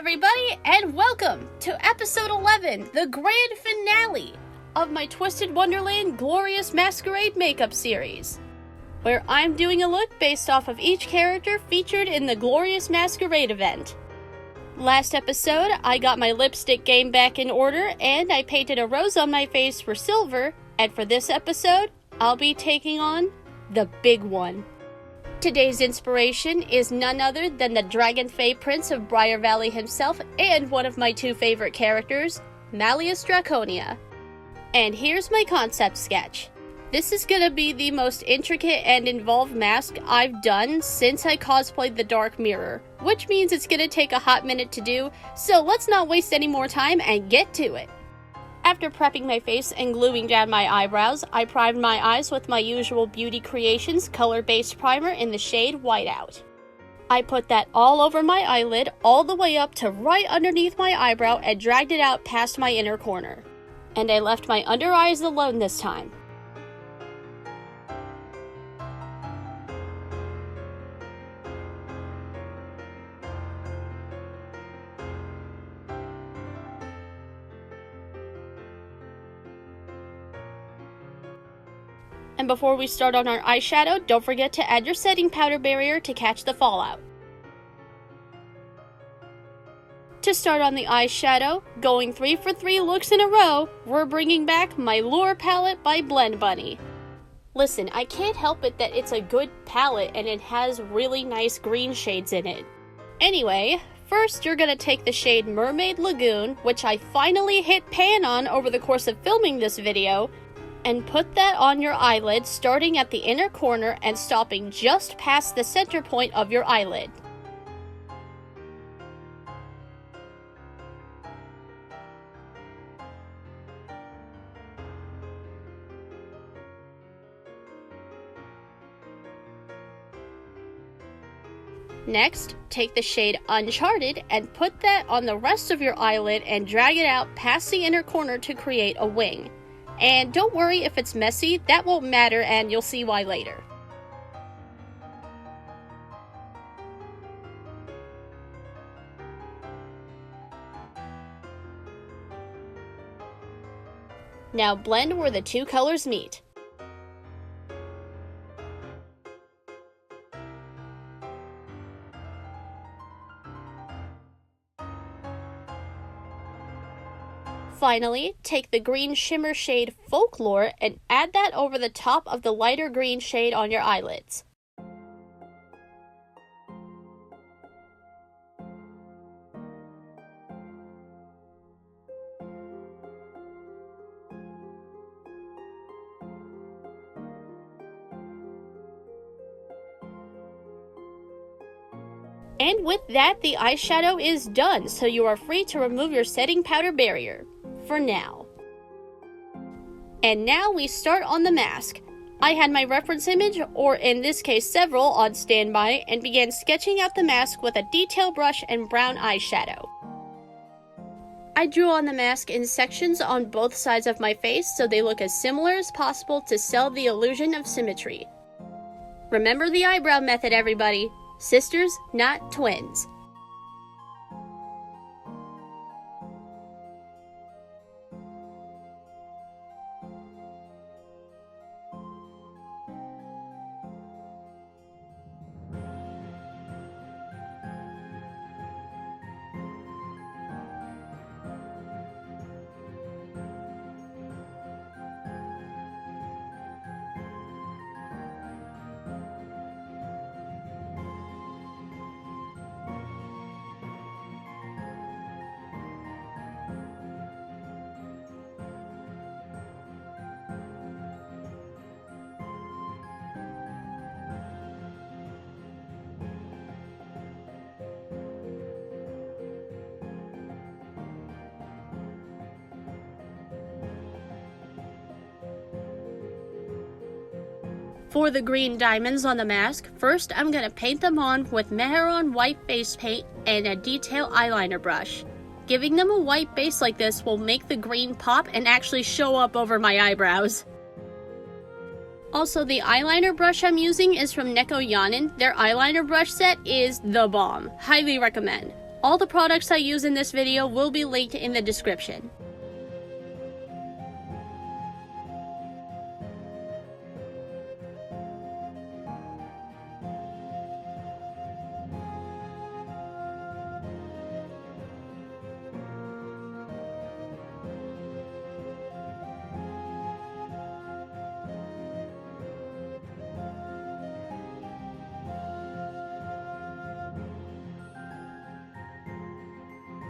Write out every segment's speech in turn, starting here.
everybody, and welcome to episode 11, the grand finale of my Twisted Wonderland Glorious Masquerade makeup series, where I'm doing a look based off of each character featured in the Glorious Masquerade event. Last episode, I got my lipstick game back in order, and I painted a rose on my face for silver, and for this episode, I'll be taking on the big one. Today's inspiration is none other than the Dragon Fae Prince of Briar Valley himself and one of my two favorite characters, malleusdraconia. And here's my concept sketch. This is gonna be the most intricate and involved mask I've done since I cosplayed the Dark Mirror, which means it's gonna take a hot minute to do, so let's not waste any more time and get to it. After prepping my face and gluing down my eyebrows, I primed my eyes with my usual Beauty Creations color-based primer in the shade Whiteout. I put that all over my eyelid, all the way up to right underneath my eyebrow, and dragged it out past my inner corner. And I left my under eyes alone this time. And before we start on our eyeshadow, don't forget to add your setting powder barrier to catch the fallout. To start on the eyeshadow, going 3 for 3 looks in a row, we're bringing back my Lure palette by BlendBunny. Listen, I can't help it that it's a good palette and it has really nice green shades in it. Anyway, first you're gonna take the shade Mermaid Lagoon, which I finally hit pan on over the course of filming this video, and put that on your eyelid, starting at the inner corner and stopping just past the center point of your eyelid. Next, take the shade Uncharted and put that on the rest of your eyelid and drag it out past the inner corner to create a wing. And don't worry if it's messy, that won't matter and you'll see why later. Now blend where the two colors meet. Finally, take the green shimmer shade Folklore and add that over the top of the lighter green shade on your eyelids. And with that, the eyeshadow is done, so you are free to remove your setting powder barrier. For now. And now we start on the mask. I had my reference image, or in this case several, on standby and began sketching out the mask with a detail brush and brown eyeshadow. I drew on the mask in sections on both sides of my face so they look as similar as possible to sell the illusion of symmetry. Remember the eyebrow method, everybody. Sisters, not twins. For the green diamonds on the mask, first I'm going to paint them on with Mehron white face paint and a detail eyeliner brush. Giving them a white base like this will make the green pop and actually show up over my eyebrows. Also, the eyeliner brush I'm using is from Nekoyanin. Their eyeliner brush set is the bomb. Highly recommend. All the products I use in this video will be linked in the description.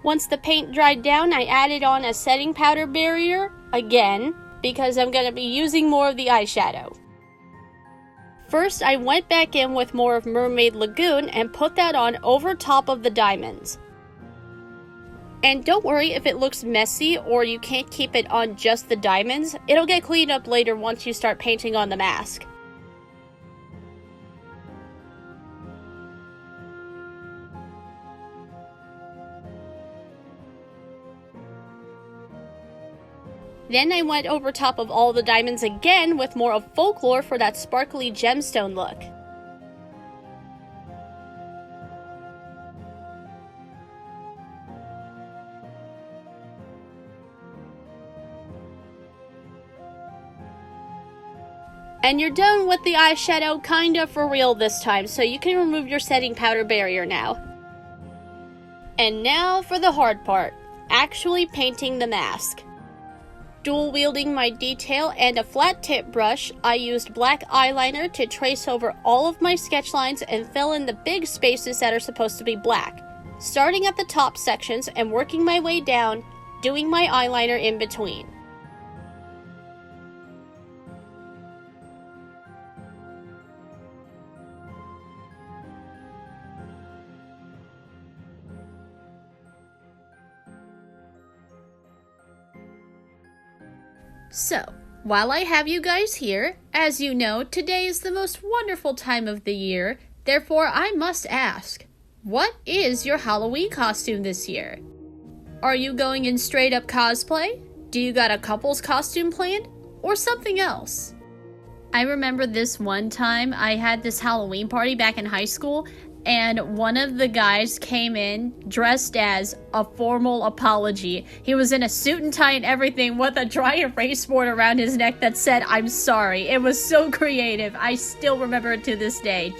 Once the paint dried down, I added on a setting powder barrier, again, because I'm going to be using more of the eyeshadow. First, I went back in with more of Mermaid Lagoon and put that on over top of the diamonds. And don't worry if it looks messy or you can't keep it on just the diamonds, it'll get cleaned up later once you start painting on the mask. Then I went over top of all the diamonds again with more of Folklore for that sparkly gemstone look. And you're done with the eyeshadow kinda for real this time, so you can remove your setting powder barrier now. And now for the hard part, actually painting the mask. Dual wielding my detail and a flat tip brush, I used black eyeliner to trace over all of my sketch lines and fill in the big spaces that are supposed to be black, starting at the top sections and working my way down, doing my eyeliner in between. So, while I have you guys here, as you know, today is the most wonderful time of the year, therefore I must ask, what is your Halloween costume this year? Are you going in straight up cosplay? Do you got a couple's costume planned? Or something else? I remember this one time I had this Halloween party back in high school, and one of the guys came in dressed as a formal apology. He was in a suit and tie and everything with a dry erase board around his neck that said, "I'm sorry." It was so creative. I still remember it to this day.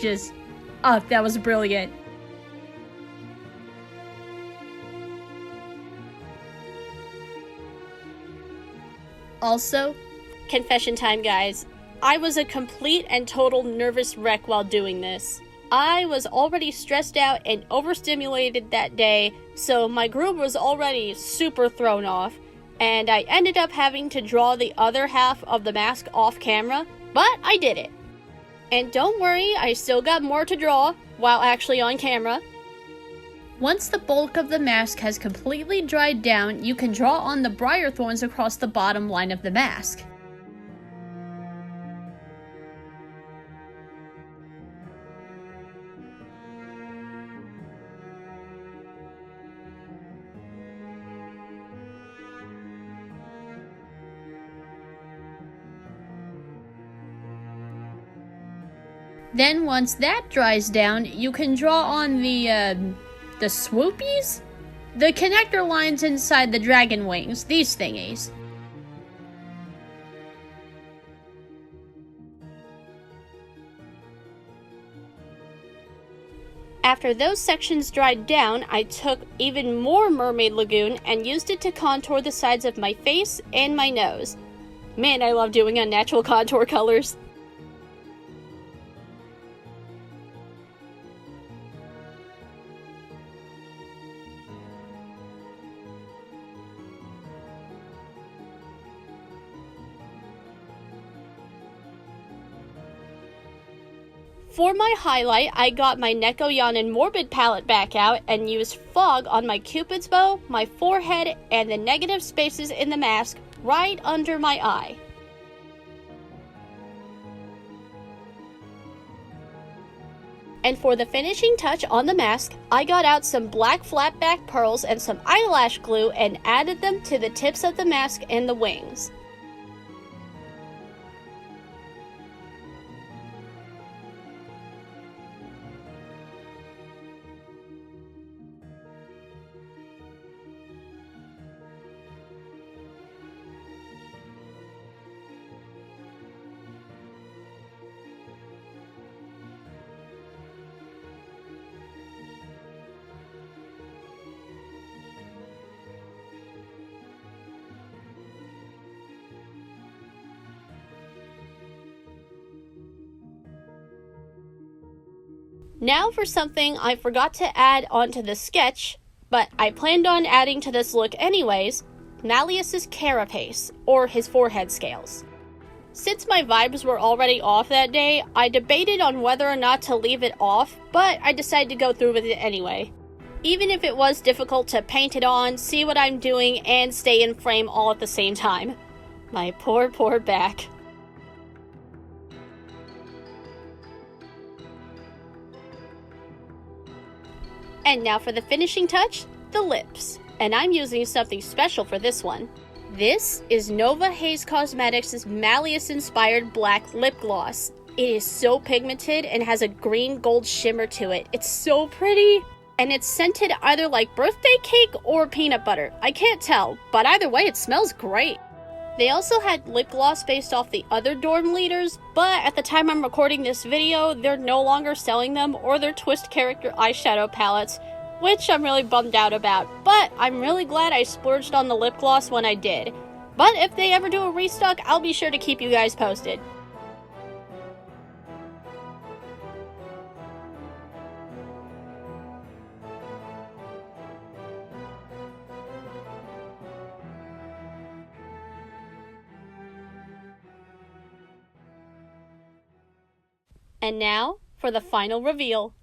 That was brilliant. Also, confession time, guys. I was a complete and total nervous wreck while doing this. I was already stressed out and overstimulated that day, so my groove was already super thrown off, and I ended up having to draw the other half of the mask off camera, but I did it. And don't worry, I still got more to draw while actually on camera. Once the bulk of the mask has completely dried down, you can draw on the briar thorns across the bottom line of the mask. Then once that dries down, you can draw on the swoopies? The connector lines inside the dragon wings, these thingies. After those sections dried down, I took even more Mermaid Lagoon and used it to contour the sides of my face and my nose. Man, I love doing unnatural contour colors. For my highlight, I got my Nekoyanin MORBID palette back out and used fog on my cupid's bow, my forehead, and the negative spaces in the mask right under my eye. And for the finishing touch on the mask, I got out some black flat back pearls and some eyelash glue and added them to the tips of the mask and the wings. Now for something I forgot to add onto the sketch, but I planned on adding to this look anyways, Malleus's carapace, or his forehead scales. Since my vibes were already off that day, I debated on whether or not to leave it off, but I decided to go through with it anyway. Even if it was difficult to paint it on, see what I'm doing, and stay in frame all at the same time. My poor back. And now for the finishing touch, the lips. And I'm using something special for this one. This is NovaHaze Cosmetics' Malleus-inspired black lip gloss. It is so pigmented and has a green gold shimmer to it. It's so pretty! And it's scented either like birthday cake or peanut butter. I can't tell, but either way it smells great. They also had lip gloss based off the other dorm leaders, but at the time I'm recording this video, they're no longer selling them or their twist character eyeshadow palettes, which I'm really bummed out about, but I'm really glad I splurged on the lip gloss when I did. But if they ever do a restock, I'll be sure to keep you guys posted. And now, for the final reveal.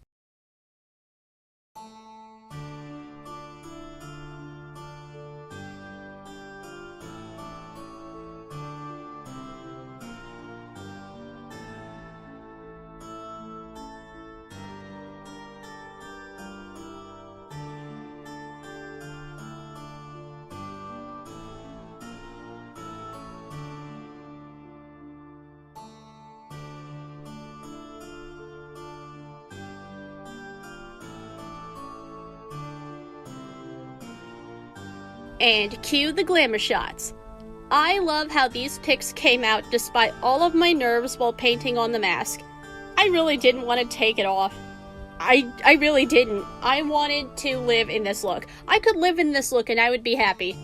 And cue the glamour shots. I love how these pics came out despite all of my nerves while painting on the mask. I really didn't want to take it off. I really didn't. I wanted to live in this look. I could live in this look and I would be happy.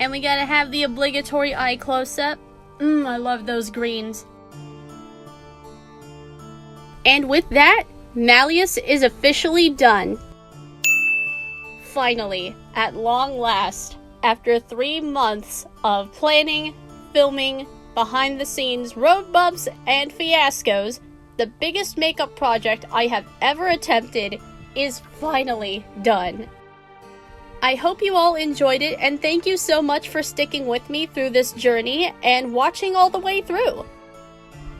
And we gotta have the obligatory eye close-up. I love those greens. And with that, Malleus is officially done. Finally, at long last, after 3 months of planning, filming, behind the scenes road bumps, and fiascos, the biggest makeup project I have ever attempted is finally done. I hope you all enjoyed it, and thank you so much for sticking with me through this journey and watching all the way through.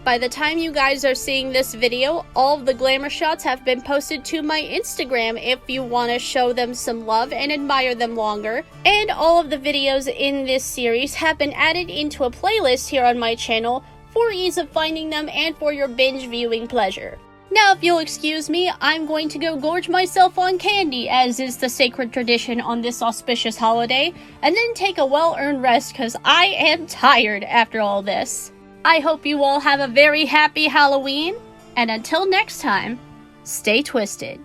By the time you guys are seeing this video, all of the glamour shots have been posted to my Instagram if you want to show them some love and admire them longer. And all of the videos in this series have been added into a playlist here on my channel for ease of finding them and for your binge viewing pleasure. Now, if you'll excuse me, I'm going to go gorge myself on candy, as is the sacred tradition on this auspicious holiday, and then take a well-earned rest because I am tired after all this. I hope you all have a very happy Halloween, and until next time, stay twisted.